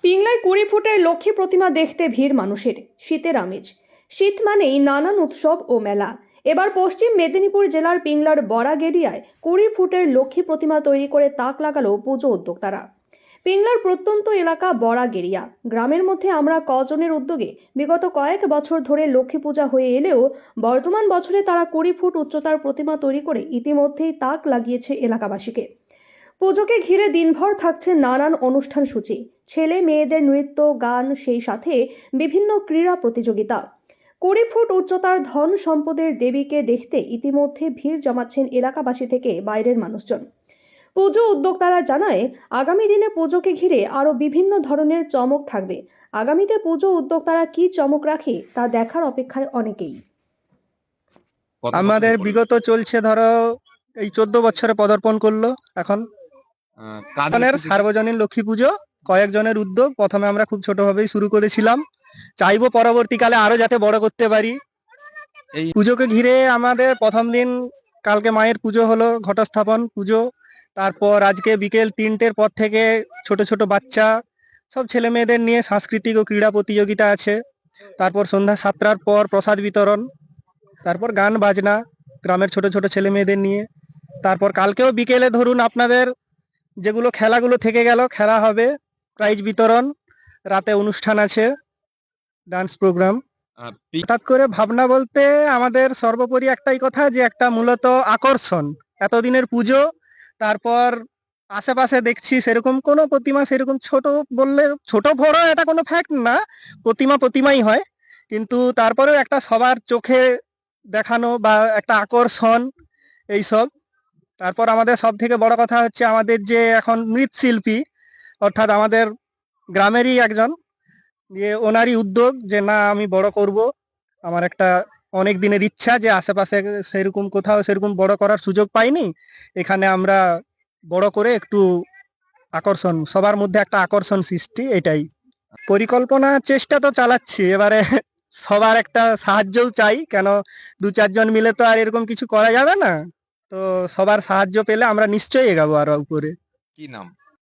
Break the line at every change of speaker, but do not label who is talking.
পিংলায় 20 ফুটের লক্ষ্মী প্রতিমা দেখতে ভিড় মানুষের। শীতের আমেজ। শীত মানেই নানান উৎসব ও মেলা। এবার পশ্চিম মেদিনীপুর জেলার পিংলার বড়াগেড়িয়ায় 20 ফুটের লক্ষ্মী প্রতিমা তৈরি করে তাক লাগালো পুজো উদ্যোক্তারা। পিংলার প্রত্যন্ত এলাকা বড়াগেড়িয়া গ্রামের মধ্যে আমরা কজনের উদ্যোগে বিগত কয়েক বছর ধরে লক্ষ্মী পূজা হয়ে এলেও বর্তমান বছরে তারা 20 ফুট উচ্চতার প্রতিমা তৈরি করে ইতিমধ্যেই তাক লাগিয়েছে এলাকাবাসীকে। পুজোকে ঘিরে দিনভর থাকছে নানান অনুষ্ঠান সূচি, ছেলে মেয়েদের নৃত্য গান, সেই সাথে বিভিন্ন ক্রীড়া প্রতিযোগিতা। 20 ফুট উচ্চতার ধন সম্পদের দেবীকে দেখতে ইতিমধ্যে ভিড় জমাচ্ছেন এলাকাবাসী থেকে বাইরের মানুষজন। পুজো উদ্যোক্তারা জানায়, আগামী দিনে পুজোকে ঘিরে আরও বিভিন্ন ধরনের চমক থাকবে। আগামীতে পুজো উদ্যোক্তারা কি চমক রাখে তা দেখার অপেক্ষায় অনেকেই।
আমাদের বিগত চলছে ধরো এই 14 বছরে পদার্পণ করলো। এখন সার্বজনীন লক্ষ্মী পুজো কয়েকজনের উদ্যোগ। প্রথমে আমরা খুব ছোটভাবেই শুরু করেছিলাম, চাইবো পরবর্তীকালে আরো যাতে বড় করতে পারি। এই পুজোকে ঘিরে আমাদের প্রথম দিন কালকে মায়ের পুজো হলো, ঘটস্থাপন পুজো। তারপর আজকে বিকেল 3টের পর থেকে ছোট ছোট বাচ্চা সব ছেলে মেয়েদের নিয়ে সাংস্কৃতিক ও ক্রীড়া প্রতিযোগিতা আছে। তারপর সন্ধ্যা 7টার পর প্রসাদ বিতরণ, তারপর গান বাজনা গ্রামের ছোট ছোট ছেলে মেয়েদের নিয়ে। তারপর কালকেও বিকেলে ধরুন আপনাদের যেগুলো খেলাগুলো থেকে গেল খেলা হবে, প্রাইজ বিতরণ, রাতে অনুষ্ঠান আছে, ডান্স প্রোগ্রাম। হঠাৎ করে ভাবনা বলতে আমাদের সর্বোপরি একটাই কথা, যে একটা মূলত আকর্ষণ এতদিনের পুজো। তারপর আশেপাশে দেখছি সেরকম কোনো প্রতিমা, সেরকম ছোট বললে ছোট বড় এটা কোনো ফ্যাক্ট না, প্রতিমাই হয়, কিন্তু তারপরেও একটা সবার চোখে দেখানো বা একটা আকর্ষণ এইসব। তারপর আমাদের সব থেকে বড় কথা হচ্ছে আমাদের যে এখন মৃৎশিল্পী, অর্থাৎ আমাদের গ্রামেরই একজন, যে ওনারই উদ্যোগ যে না আমি বড় করব। আমার একটা অনেক দিনের ইচ্ছা যে আশেপাশে সেরকম কোথাও সেরকম বড় করার সুযোগ পাইনি, এখানে আমরা বড় করে একটু আকর্ষণ, সবার মধ্যে একটা আকর্ষণ সৃষ্টি, এটাই পরিকল্পনা। চেষ্টা তো চালাচ্ছি, এবারে সবার একটা সাহায্যও চাই, কেন 2-4 জন মিলে তো আর এরকম কিছু করা যাবে না। তো সবার সাহায্য পেলে আমরা নিশ্চয়ই এগাবো আরো উপরে।
কি নাম?